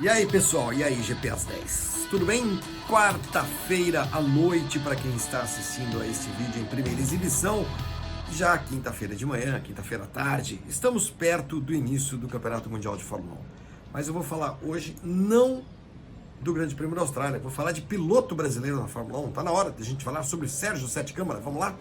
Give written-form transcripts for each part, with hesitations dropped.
E aí pessoal, e aí GPS 10, tudo bem? Quarta-feira à noite para quem está assistindo a este vídeo em primeira exibição, já quinta-feira de manhã, quinta-feira à tarde, estamos perto do início do Campeonato Mundial de Fórmula 1. Mas eu vou falar hoje não do Grande Prêmio da Austrália, vou falar de piloto brasileiro na Fórmula 1. Tá na hora de a gente falar sobre Sérgio Sete Câmara, vamos lá?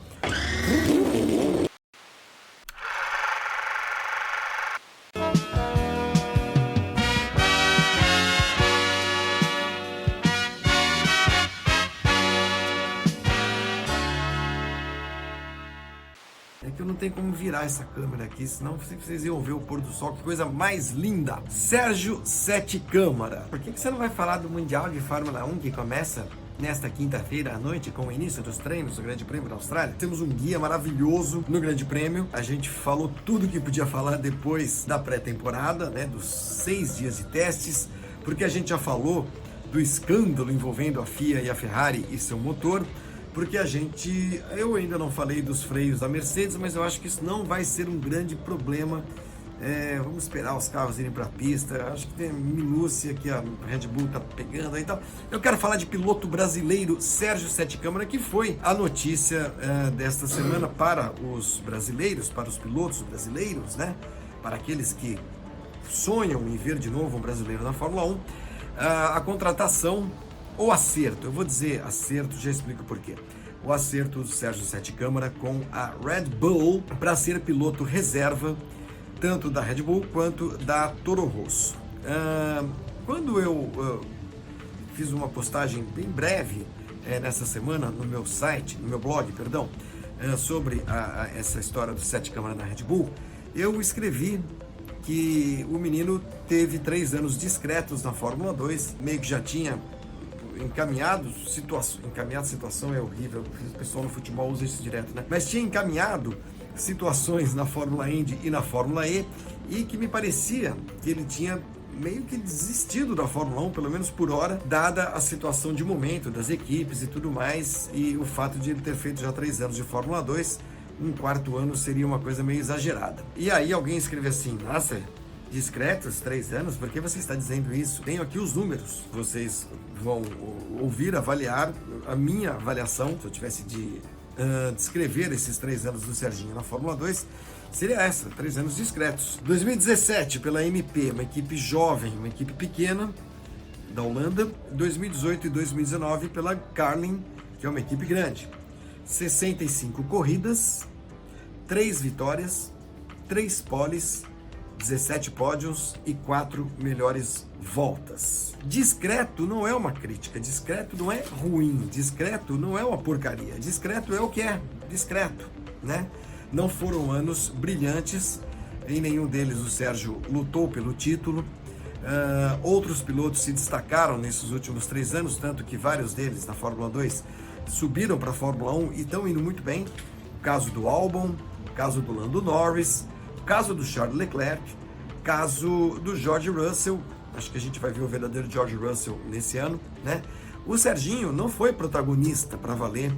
É que eu não tenho como virar essa câmera aqui, senão vocês iam ver o pôr do sol, que coisa mais linda. Sérgio Sete Câmara. Por que você não vai falar do Mundial de Fórmula 1 que começa nesta quinta-feira à noite com o início dos treinos do Grande Prêmio da Austrália? Temos um guia maravilhoso no Grande Prêmio. A gente falou tudo que podia falar depois da pré-temporada, né, dos 6 dias de testes, porque a gente já falou do escândalo envolvendo a FIA e a Ferrari e seu motor. Porque eu ainda não falei dos freios da Mercedes, mas eu acho que isso não vai ser um grande problema. Vamos esperar os carros irem para a pista. Acho que tem minúcia que a Red Bull está pegando aí e tal. Eu quero falar de piloto brasileiro Sérgio Sete Câmara, que foi a notícia desta semana para os brasileiros, para os pilotos brasileiros, né? Para aqueles que sonham em ver de novo um brasileiro na Fórmula 1, a contratação. O acerto, eu vou dizer acerto, já explico por quê. O acerto do Sérgio Sete Câmara com a Red Bull para ser piloto reserva, tanto da Red Bull quanto da Toro Rosso. Quando eu fiz uma postagem bem breve nessa semana no meu site, no meu blog, perdão, sobre essa história do Sete Câmara na Red Bull, eu escrevi que o menino teve 3 anos discretos na Fórmula 2, meio que já tinha encaminhado situação é horrível, o pessoal no futebol usa isso direto, né? Mas tinha encaminhado situações na Fórmula Indy e na Fórmula E, e que me parecia que ele tinha meio que desistido da Fórmula 1, pelo menos por hora, dada a situação de momento das equipes e tudo mais, e o fato de ele ter feito já 3 anos de Fórmula 2, um 4º ano seria uma coisa meio exagerada. E aí alguém escreveu assim: nossa, discretos 3 anos? Por que você está dizendo isso? Tenho aqui os números. Vocês vão ouvir, avaliar a minha avaliação. Se eu tivesse de descrever esses 3 anos do Serginho na Fórmula 2, seria essa: 3 anos discretos. 2017 pela MP, uma equipe jovem, uma equipe pequena da Holanda. 2018 e 2019 pela Carlin, que é uma equipe grande. 65 corridas, 3 vitórias, 3 poles, 17 pódios e 4 melhores voltas. Discreto não é uma crítica, discreto não é ruim, discreto não é uma porcaria, discreto é o que é, discreto, né? Não foram anos brilhantes, em nenhum deles o Sérgio lutou pelo título. Outros pilotos se destacaram nesses últimos 3 anos, tanto que vários deles na Fórmula 2 subiram para a Fórmula 1 e estão indo muito bem. O caso do Albon, o caso do Lando Norris, caso do Charles Leclerc, caso do George Russell. Acho que a gente vai ver o verdadeiro George Russell nesse ano, né? O Serginho não foi protagonista para valer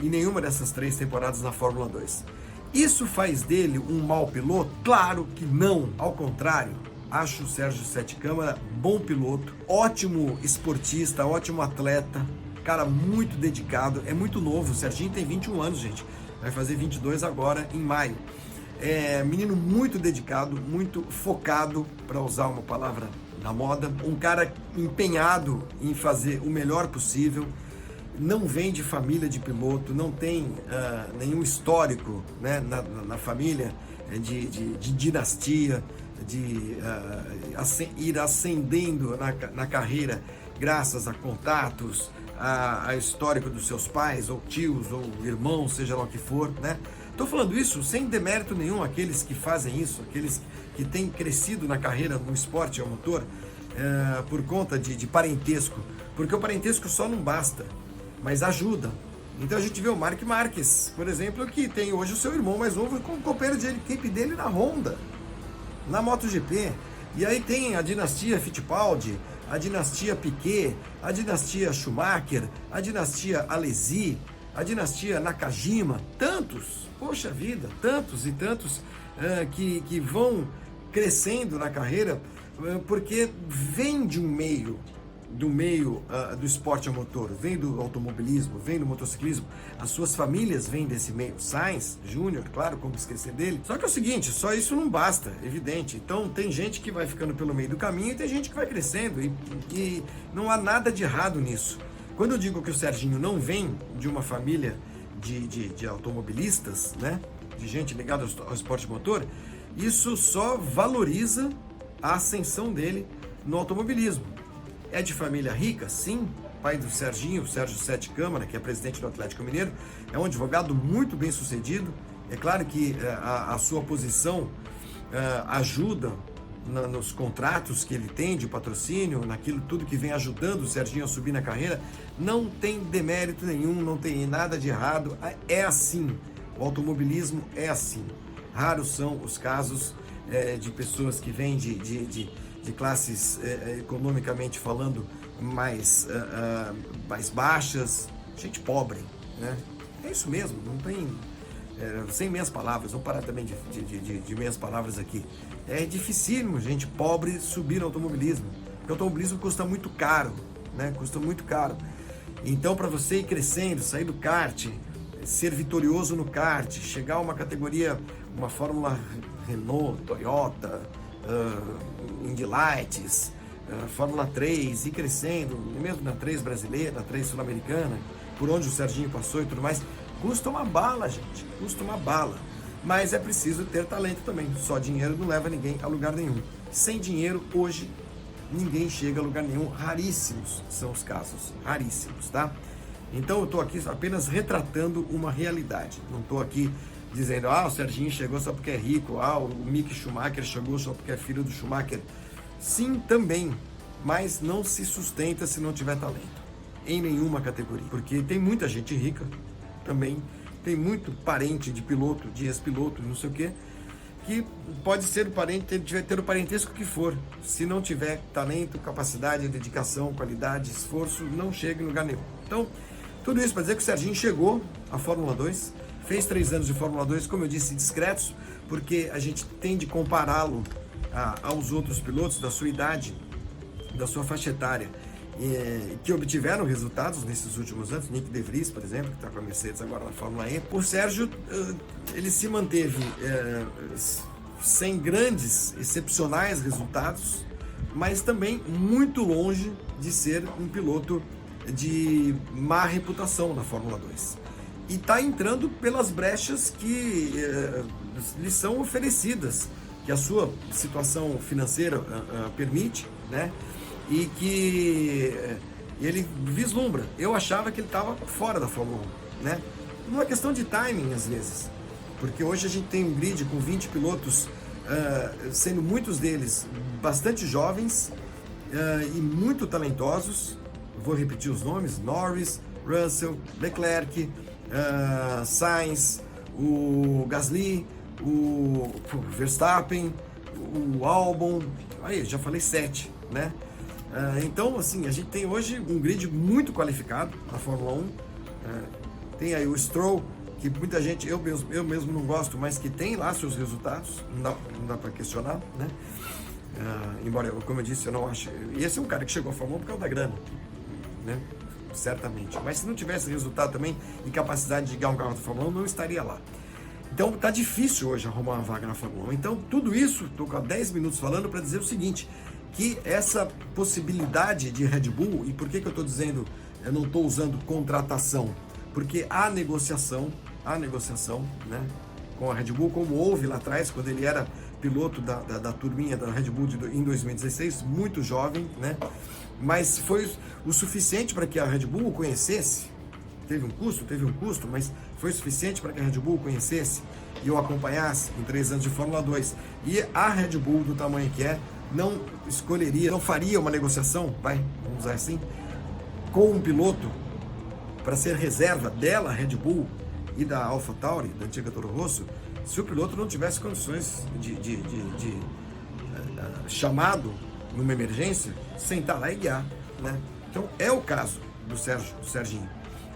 em nenhuma dessas 3 temporadas na Fórmula 2. Isso faz dele um mau piloto? Claro que não, ao contrário. Acho o Sérgio Sete Câmara bom piloto, ótimo esportista, ótimo atleta, cara muito dedicado, é muito novo. O Serginho tem 21 anos, gente, vai fazer 22 agora em maio. Menino muito dedicado, muito focado, para usar uma palavra da moda, um cara empenhado em fazer o melhor possível. Não vem de família de piloto, não tem nenhum histórico, né, na família de dinastia, de ir ascendendo na carreira graças a contatos, a histórico dos seus pais, ou tios, ou irmãos, seja lá o que for, né? Estou falando isso sem demérito nenhum àqueles que fazem isso, aqueles que têm crescido na carreira no esporte ao motor por conta de parentesco, porque o parentesco só não basta, mas ajuda. Então a gente vê o Marc Marquez, por exemplo, que tem hoje o seu irmão mais novo como companheiro de equipe dele na Honda, na MotoGP. E aí tem a dinastia Fittipaldi, a dinastia Piquet, a dinastia Schumacher, a dinastia Alesi, a dinastia Nakajima, tantos, poxa vida, tantos e tantos que vão crescendo na carreira. porque vem de um meio, do esporte a motor, vem do automobilismo, vem do motociclismo, as suas famílias vêm desse meio. Sainz Júnior, claro, como esquecer dele. Só que é o seguinte, só isso não basta, evidente. Então tem gente que vai ficando pelo meio do caminho e tem gente que vai crescendo, e não há nada de errado nisso. Quando eu digo que o Serginho não vem de uma família de automobilistas, né, de gente ligada ao esporte motor, isso só valoriza a ascensão dele no automobilismo. É de família rica? Sim. Pai do Serginho, o Sérgio Sete Câmara, que é presidente do Atlético Mineiro, é um advogado muito bem sucedido. É claro que a sua posição ajuda nos contratos que ele tem de patrocínio, naquilo tudo que vem ajudando o Serginho a subir na carreira. Não tem demérito nenhum, não tem nada de errado. É assim. O automobilismo é assim. Raros são os casos de pessoas que vêm de classes economicamente falando mais baixas, gente pobre, né? É isso mesmo, não tem, sem meias palavras, vamos parar também de meias palavras aqui. É dificílimo gente pobre subir no automobilismo, porque o automobilismo custa muito caro, né? Custa muito caro. Então, para você ir crescendo, sair do kart, ser vitorioso no kart, chegar a uma categoria, uma Fórmula Renault, Toyota, Indy Lights, Fórmula 3, ir crescendo, mesmo na 3 brasileira, na 3 sul-americana, por onde o Serginho passou e tudo mais, custa uma bala, gente, custa uma bala. Mas é preciso ter talento também, só dinheiro não leva ninguém a lugar nenhum. Sem dinheiro, hoje, ninguém chega a lugar nenhum, raríssimos são os casos, raríssimos, tá? Então eu estou aqui apenas retratando uma realidade, não estou aqui dizendo, o Serginho chegou só porque é rico, o Mick Schumacher chegou só porque é filho do Schumacher. Sim, também, mas não se sustenta se não tiver talento, em nenhuma categoria, porque tem muita gente rica também, tem muito parente de piloto, de ex-piloto, não sei o quê, que pode ser o parente, ter o parentesco que for, se não tiver talento, capacidade, dedicação, qualidade, esforço, não chega em lugar nenhum. Então, tudo isso para dizer que o Serginho chegou à Fórmula 2, fez 3 anos de Fórmula 2, como eu disse, discretos, porque a gente tem de compará-lo aos outros pilotos da sua idade, da sua faixa etária, que obtiveram resultados nesses últimos anos. Nick De Vries, por exemplo, que está com a Mercedes agora na Fórmula E. O Sérgio, ele se manteve sem grandes, excepcionais resultados, mas também muito longe de ser um piloto de má reputação na Fórmula 2. E está entrando pelas brechas que lhe são oferecidas, que a sua situação financeira permite, né? E que ele vislumbra. Eu achava que ele estava fora da Fórmula 1, né? Não é questão de timing, às vezes, porque hoje a gente tem um grid com 20 pilotos, sendo muitos deles bastante jovens e muito talentosos. Vou repetir os nomes: Norris, Russell, Leclerc, Sainz, o Gasly, o Verstappen, o Albon. Aí, já falei 7, né? Então, assim, a gente tem hoje um grid muito qualificado na Fórmula 1. Tem aí o Stroll, que muita gente, eu mesmo não gosto, mas que tem lá seus resultados, não dá para questionar, né? Embora, como eu disse, eu não acho. E esse é um cara que chegou à Fórmula 1 por causa da grana, né? Certamente. Mas se não tivesse resultado também e capacidade de ganhar um carro da Fórmula 1, não estaria lá. Então tá difícil hoje arrumar uma vaga na Fórmula 1. Então tudo isso, estou com 10 minutos falando para dizer o seguinte, que essa possibilidade de Red Bull, e por que eu estou dizendo, eu não estou usando contratação, porque há negociação, né, com a Red Bull, como houve lá atrás, quando ele era piloto da turminha da Red Bull em 2016, muito jovem, né, mas foi o suficiente para que a Red Bull o conhecesse. Teve um custo, mas foi suficiente para que a Red Bull o conhecesse e o acompanhasse em 3 anos de Fórmula 2. E a Red Bull, do tamanho que é, não faria uma negociação, vamos usar assim, com um piloto para ser reserva dela, Red Bull, e da AlphaTauri, da antiga Toro Rosso, se o piloto não tivesse condições de chamado numa emergência, sentar lá e guiar, né? Então é o caso do Serginho.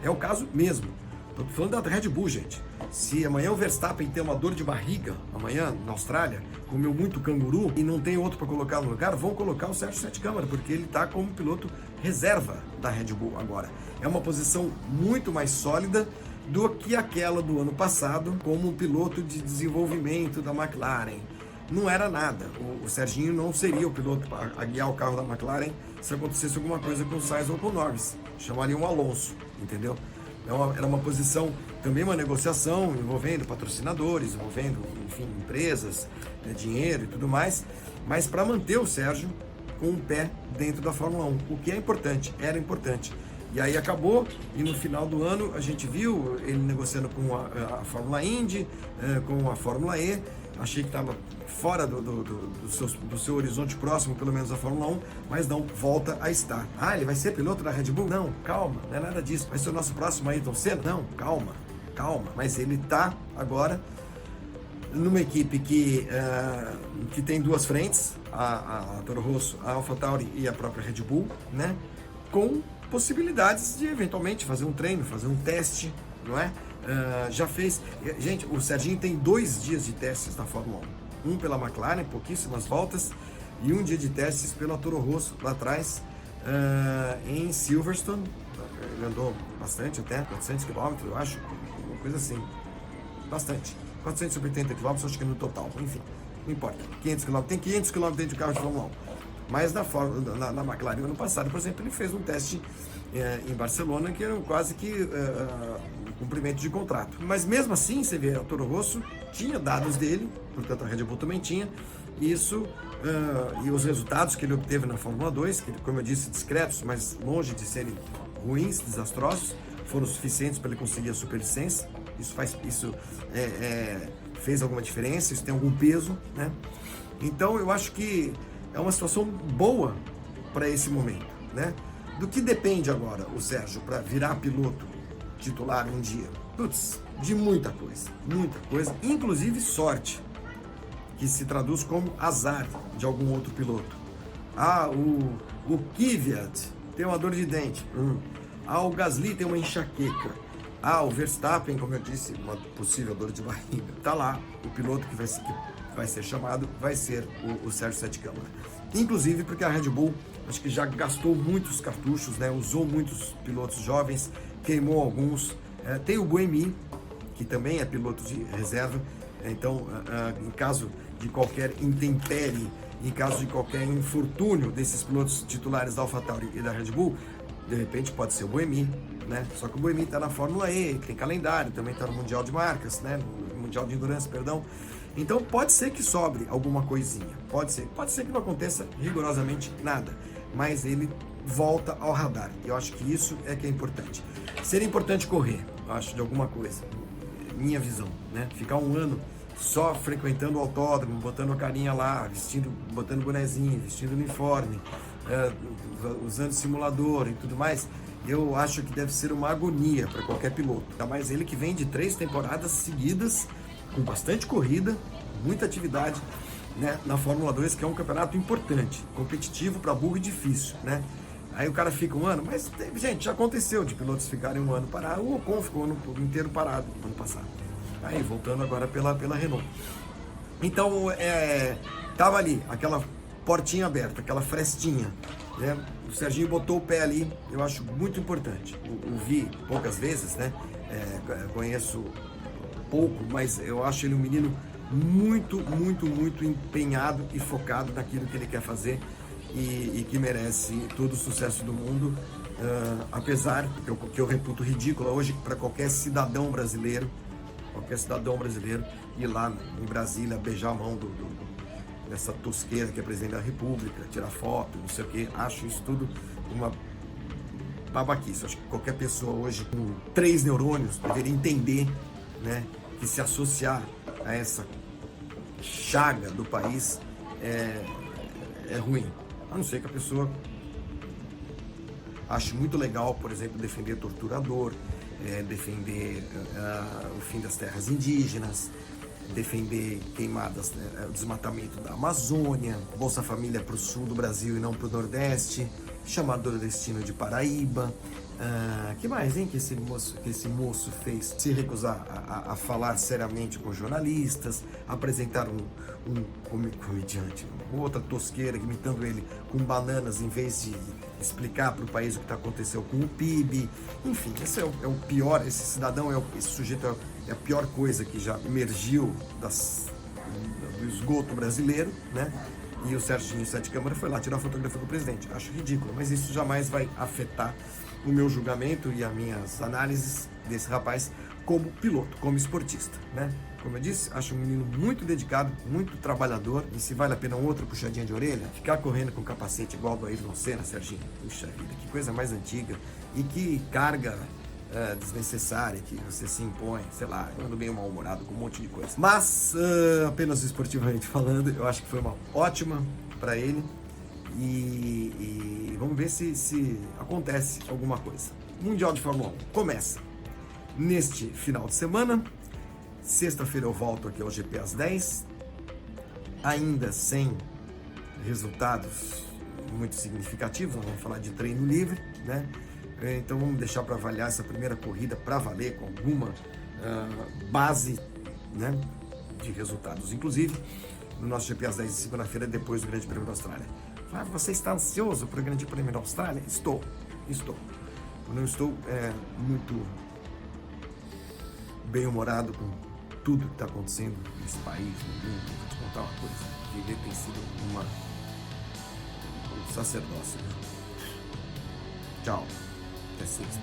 É o caso mesmo. Estou falando da Red Bull, gente. Se amanhã o Verstappen tem uma dor de barriga, amanhã na Austrália, comeu muito canguru e não tem outro para colocar no lugar, vão colocar o Sérgio Sete Câmara, porque ele está como piloto reserva da Red Bull agora. É uma posição muito mais sólida do que aquela do ano passado como piloto de desenvolvimento da McLaren. Não era nada. O Serginho não seria o piloto para guiar o carro da McLaren se acontecesse alguma coisa com o Sainz ou com o Norris. Chamariam o Alonso, entendeu? Era uma posição, também uma negociação envolvendo patrocinadores, envolvendo, enfim, empresas, dinheiro e tudo mais, mas para manter o Sérgio com um pé dentro da Fórmula 1, o que é importante, era importante. E aí acabou, e no final do ano a gente viu ele negociando com a Fórmula Indy, com a Fórmula E. Achei que estava fora do seu horizonte próximo, pelo menos a Fórmula 1, mas não, volta a estar. Ah, ele vai ser piloto da Red Bull? Não, calma, não é nada disso. Vai ser o nosso próximo Ayrton Senna? Não, calma. Mas ele está agora numa equipe que tem duas frentes, a Toro Rosso, a AlphaTauri e a própria Red Bull, né? Com possibilidades de eventualmente fazer um treino, fazer um teste, não é? Já fez. Gente, o Serginho tem 2 dias de testes na Fórmula 1. Um pela McLaren, pouquíssimas voltas, e um dia de testes pela Toro Rosso lá atrás, em Silverstone. Ele andou bastante até, 400 km, eu acho, uma coisa assim. Bastante. 480 km, acho que no total. Enfim, não importa. 500 km. Tem 500 km dentro de carro de Fórmula 1. Mas na McLaren, ano passado, por exemplo, ele fez um teste em Barcelona, que era quase que cumprimento de contrato. Mas mesmo assim, você vê, a Toro Rosso tinha dados dele, portanto a Red Bull também tinha, isso, e os resultados que ele obteve na Fórmula 2, que, como eu disse, discretos, mas longe de serem ruins, desastrosos, foram suficientes para ele conseguir a superlicença. Isso fez alguma diferença, isso tem algum peso, né? Então eu acho que é uma situação boa para esse momento, né? Do que depende agora o Sérgio para virar piloto titular um dia? Putz, de muita coisa, inclusive sorte, que se traduz como azar de algum outro piloto. Ah, o Kvyat tem uma dor de dente. Ah, o Gasly tem uma enxaqueca. Ah, o Verstappen, como eu disse, uma possível dor de barriga. Tá lá, o piloto que vai ser chamado vai ser o Sérgio Sete Câmara. Inclusive porque a Red Bull, acho que já gastou muitos cartuchos, né? Usou muitos pilotos jovens, queimou alguns. Tem o Buemi, que também é piloto de reserva. Então, em caso de qualquer intempérie, em caso de qualquer infortúnio desses pilotos titulares da AlphaTauri e da Red Bull, de repente pode ser o Buemi, né? Só que o Buemi está na Fórmula E, tem calendário, também está no Mundial de Marcas, né? No Mundial de Endurance, perdão. Então pode ser que sobre alguma coisinha, pode ser que não aconteça rigorosamente nada, mas ele volta ao radar. E eu acho que isso é que é importante. Seria importante correr, eu acho, de alguma coisa, minha visão, né? Ficar um ano só frequentando o autódromo, botando a carinha lá, botando bonezinho, vestindo uniforme, usando simulador e tudo mais, eu acho que deve ser uma agonia para qualquer piloto. Ainda mais ele que vem de 3 temporadas seguidas, com bastante corrida, muita atividade, né, na Fórmula 2, que é um campeonato importante, competitivo para burro e difícil, né? Aí o cara fica um ano, mas, gente, já aconteceu de pilotos ficarem um ano parados. O Ocon ficou o ano inteiro parado ano passado. Aí, voltando agora pela Renault. Então, tava ali, aquela portinha aberta, aquela frestinha, né? O Serginho botou o pé ali, eu acho muito importante. O vi poucas vezes, né? Conheço pouco, mas eu acho ele um menino muito empenhado e focado naquilo que ele quer fazer e que merece todo o sucesso do mundo, apesar que eu reputo ridícula hoje para qualquer cidadão brasileiro ir lá em Brasília beijar a mão dessa tosqueira que é presidente da República, tirar foto, não sei o que. Acho isso tudo uma babaquice. Acho que qualquer pessoa hoje com 3 neurônios deveria entender, né, que se associar a essa chaga do país é ruim. A não ser que a pessoa ache muito legal, por exemplo, defender torturador, defender o fim das terras indígenas, defender queimadas, o desmatamento da Amazônia, Bolsa Família para o sul do Brasil e não para o Nordeste, chamar nordestino de Paraíba, Que mais, hein, que esse moço fez? Se recusar a falar seriamente com jornalistas, apresentar um comediante, outra tosqueira, imitando ele com bananas em vez de explicar para o país o que aconteceu com o PIB. Enfim, esse é o pior, esse cidadão, esse sujeito é a pior coisa que já emergiu do esgoto brasileiro, né? E o Serginho Sete Câmara foi lá tirar fotografia com o presidente. Acho ridículo, mas isso jamais vai afetar o meu julgamento e as minhas análises desse rapaz como piloto, como esportista, né? Como eu disse, acho um menino muito dedicado, muito trabalhador, e se vale a pena outra puxadinha de orelha, ficar correndo com capacete igual do Ayrton Senna, Serginho, puxa vida, que coisa mais antiga, e que carga desnecessária que você se impõe, sei lá, eu ando meio mal-humorado com um monte de coisa. Mas, apenas esportivamente falando, eu acho que foi uma ótima para ele e vamos ver se acontece alguma coisa. Mundial de Fórmula 1 começa neste final de semana. Sexta-feira eu volto aqui ao GP às 10, ainda sem resultados muito significativos, vamos falar de treino livre, né? Então vamos deixar para avaliar essa primeira corrida para valer com alguma base, né, de resultados. Inclusive, no nosso GP às 10 de segunda-feira, depois do Grande Prêmio da Austrália. Flávio, você está ansioso para o Grande Prêmio da Austrália? Estou. Eu não estou muito bem-humorado com tudo que está acontecendo nesse país, no mundo. Vou te contar uma coisa. Viver tem sido um sacerdócio. Tchau. Até sexta.